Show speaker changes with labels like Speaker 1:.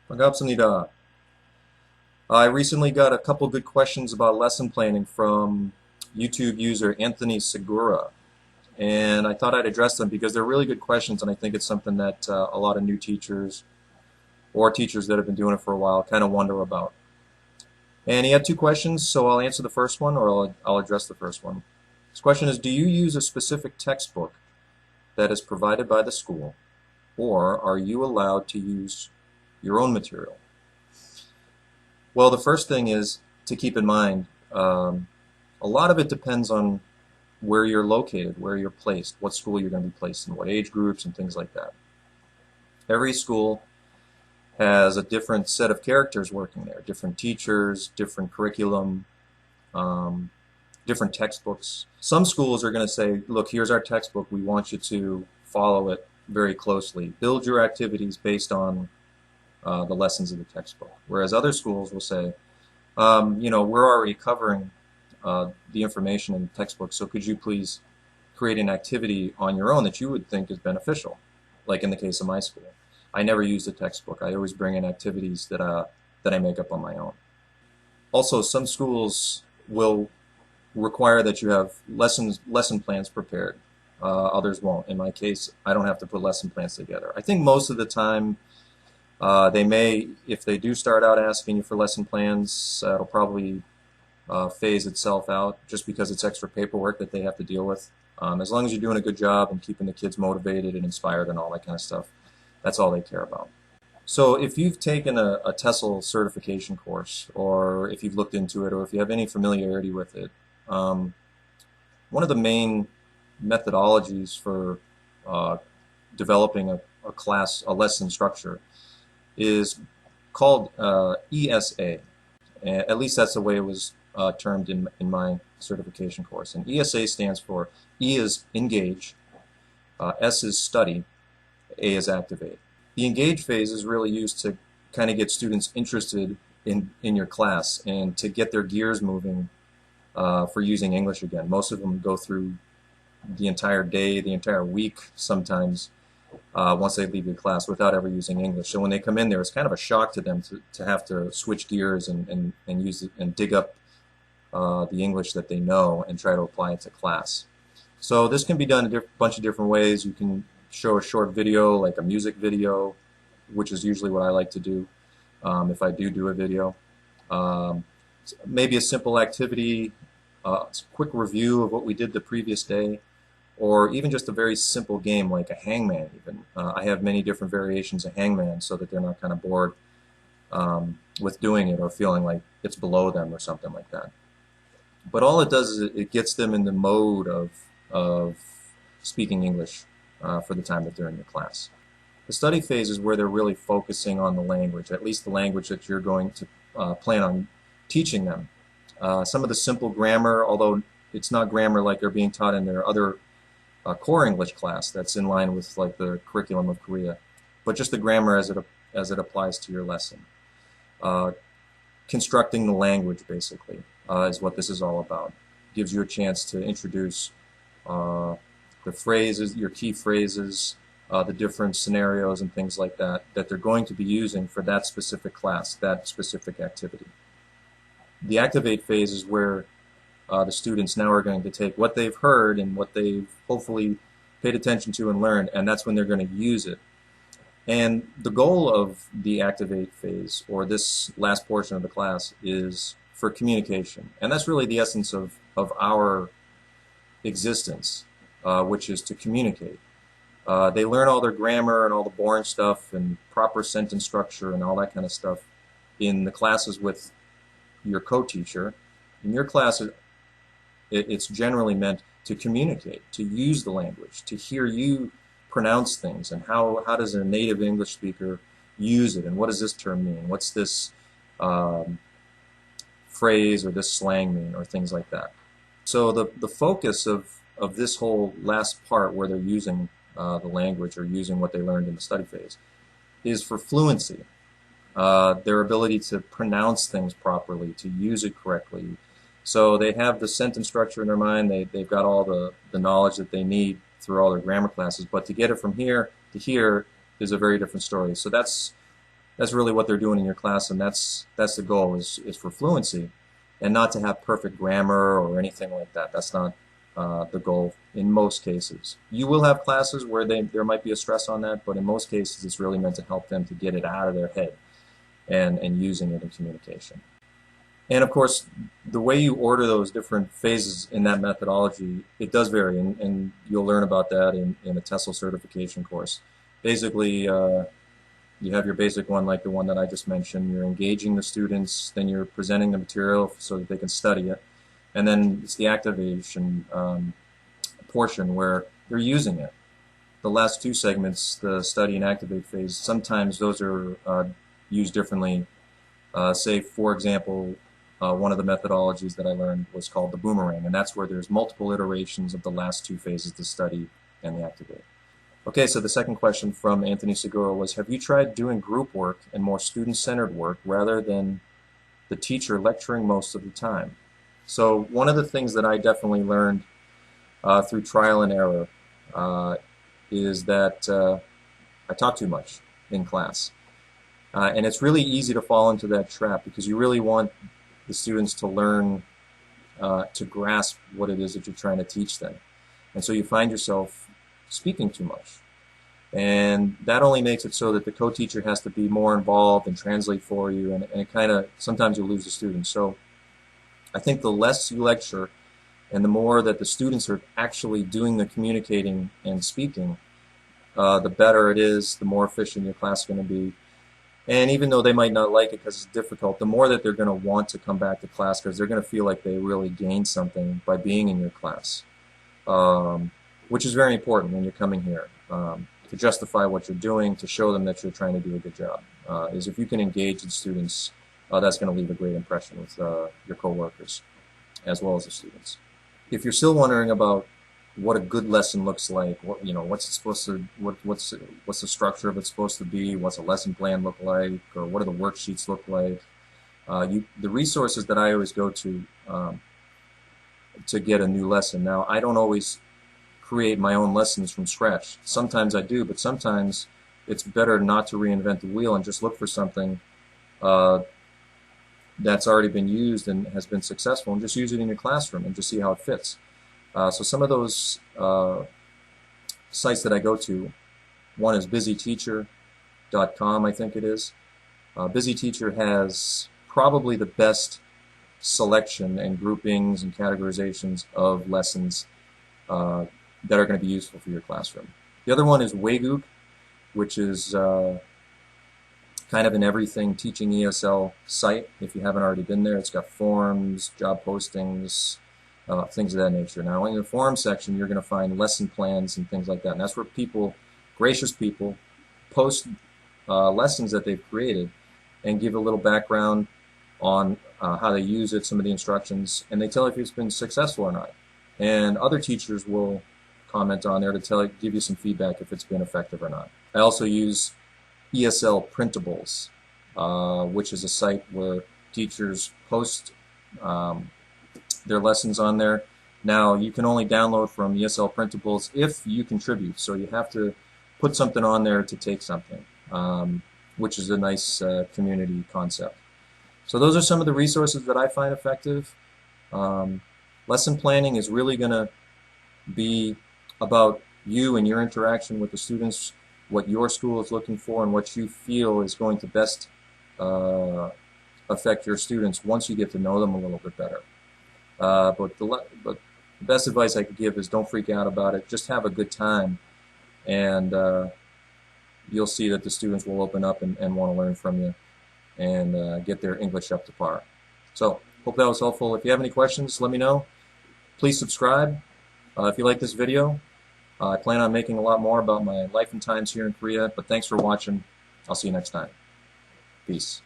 Speaker 1: Magapsamnida. I recently got a couple good questions about lesson planning from YouTube user Anthony Segura, and I thought I'd address them because they're really good questions, and I think it's something that a lot of new teachers or teachers that have been doing it for a while kind of wonder about. And he had two questions, so I'll answer the first one or I'll address the first one. His question is, do you use a specific textbook that is provided by the school, or are you allowed to use your own material? Well, the first thing is to keep in mind, a lot of it depends on where you're located, where you're placed, what school you're going to be placed in, what age groups, and things like that. Every school has a different set of characters working there, different teachers, different curriculum, different textbooks. Some schools are going to say, look, here's our textbook. We want you to follow it very closely. Build your activities based on the lessons of the textbook. Whereas other schools will say, we're already covering the information in the textbook, so could you please create an activity on your own that you would think is beneficial? Like in the case of my school. I never used a textbook. I always bring in activities that I make up on my own. Also, some schools will require that you have lesson plans prepared. Others won't. In my case, I don't have to put lesson plans together. I think most of the time they may, if they do start out asking you for lesson plans, it'll probably phase itself out just because it's extra paperwork that they have to deal with. As long as you're doing a good job and keeping the kids motivated and inspired and all that kind of stuff, that's all they care about. So if you've taken a TESOL certification course, or if you've looked into it, or if you have any familiarity with it, one of the main methodologies for developing a lesson structure is called ESA. At least that's the way it was termed in my certification course. And ESA stands for E is engage, S is study, A is activate. The engage phase is really used to kind of get students interested in your class and to get their gears moving for using English again. Most of them go through the entire day, the entire week sometimes, once they leave your class without ever using English. So when they come in there, it's kind of a shock to them to have to switch gears and use it and dig up the English that they know and try to apply it to class. So this can be done a bunch of different ways. You can show a short video, like a music video, which is usually what I like to do if I do a video. Maybe a simple activity, a quick review of what we did the previous day, or even just a very simple game like a hangman even. I have many different variations of hangman so that they're not kind of bored with doing it or feeling like it's below them or something like that. But all it does is it gets them in the mode of speaking English for the time that they're in your class. The study phase is where they're really focusing on the language, at least the language that you're going to plan on teaching them. Some of the simple grammar, although it's not grammar like they're being taught in their other core English class that's in line with like the curriculum of Korea, but just the grammar as it applies to your lesson. Constructing the language basically is what this is all about. Gives you a chance to introduce the phrases, your key phrases, the different scenarios and things like that they're going to be using for that specific class, that specific activity. The activate phase is where the students now are going to take what they've heard and what they've hopefully paid attention to and learned, and that's when they're going to use it. And the goal of the activate phase, or this last portion of the class, is for communication. And that's really the essence of our existence, which is to communicate. They learn all their grammar and all the boring stuff and proper sentence structure and all that kind of stuff in the classes with your co-teacher. In your class, it's generally meant to communicate, to use the language, to hear you pronounce things, and how does a native English speaker use it, and what does this term mean? What's this phrase or this slang mean, or things like that. So the focus of this whole last part where they're using the language or using what they learned in the study phase is for fluency, their ability to pronounce things properly, to use it correctly. So they have the sentence structure in their mind, they've got all the knowledge that they need through all their grammar classes, but to get it from here to here is a very different story. So that's that's really what they're doing in your class, and that's the goal is for fluency, and not to have perfect grammar or anything like that. That's not the goal in most cases. You will have classes where there might be a stress on that, but in most cases it's really meant to help them to get it out of their head and using it in communication. And of course, the way you order those different phases in that methodology, it does vary, and you'll learn about that in a TESOL certification course. Basically, you have your basic one like the one that I just mentioned. You're engaging the students, then you're presenting the material so that they can study it. And then it's the activation portion where they're using it. The last two segments, the study and activate phase, sometimes those are used differently. Say, for example, one of the methodologies that I learned was called the Boomerang, and that's where there's multiple iterations of the last two phases, the study and the activate. Okay, so the second question from Anthony Segura was, have you tried doing group work and more student-centered work rather than the teacher lecturing most of the time? So one of the things that I definitely learned through trial and error is that I talk too much in class. And it's really easy to fall into that trap because you really want the students to learn to grasp what it is that you're trying to teach them. And so you find yourself speaking too much. And that only makes it so that the co-teacher has to be more involved and translate for you, and it kind of, sometimes you lose the students. So I think the less you lecture and the more that the students are actually doing the communicating and speaking, the better it is, the more efficient your class is going to be. And even though they might not like it because it's difficult, the more that they're going to want to come back to class because they're going to feel like they really gained something by being in your class, which is very important when you're coming here, to justify what you're doing, to show them that you're trying to do a good job. Is if you can engage the students, that's going to leave a great impression with your coworkers as well as the students. If you're still wondering about what a good lesson looks like, what's it supposed to, what's the structure of it supposed to be, what's a lesson plan look like, or what do the worksheets look like, the resources that I always go to get a new lesson. Now, I don't always create my own lessons from scratch. Sometimes I do, but sometimes it's better not to reinvent the wheel and just look for something that's already been used and has been successful and just use it in your classroom and just see how it fits. So some of those sites that I go to, one is busyteacher.com, I think it is. BusyTeacher has probably the best selection and groupings and categorizations of lessons that are going to be useful for your classroom. The other one is Waygook, which is kind of an everything teaching ESL site. If you haven't already been there, it's got forums, job postings, things of that nature. Now, in the forum section, you're going to find lesson plans and things like that. And that's where people, gracious people, post lessons that they've created and give a little background on how they use it, some of the instructions, and they tell if it's been successful or not. And other teachers will comment on there to give you some feedback if it's been effective or not. I also use ESL Printables, which is a site where teachers post their lessons on there. Now, you can only download from ESL Printables if you contribute, so you have to put something on there to take something, which is a nice community concept. So those are some of the resources that I find effective. Lesson planning is really going to be about you and your interaction with the students, what your school is looking for, and what you feel is going to best affect your students once you get to know them a little bit better. But the best advice I could give is don't freak out about it. Just have a good time, and you'll see that the students will open up and want to learn from you and get their English up to par. So, hope that was helpful. If you have any questions, let me know. Please subscribe. If you like this video, I plan on making a lot more about my life and times here in Korea, but thanks for watching. I'll see you next time. Peace.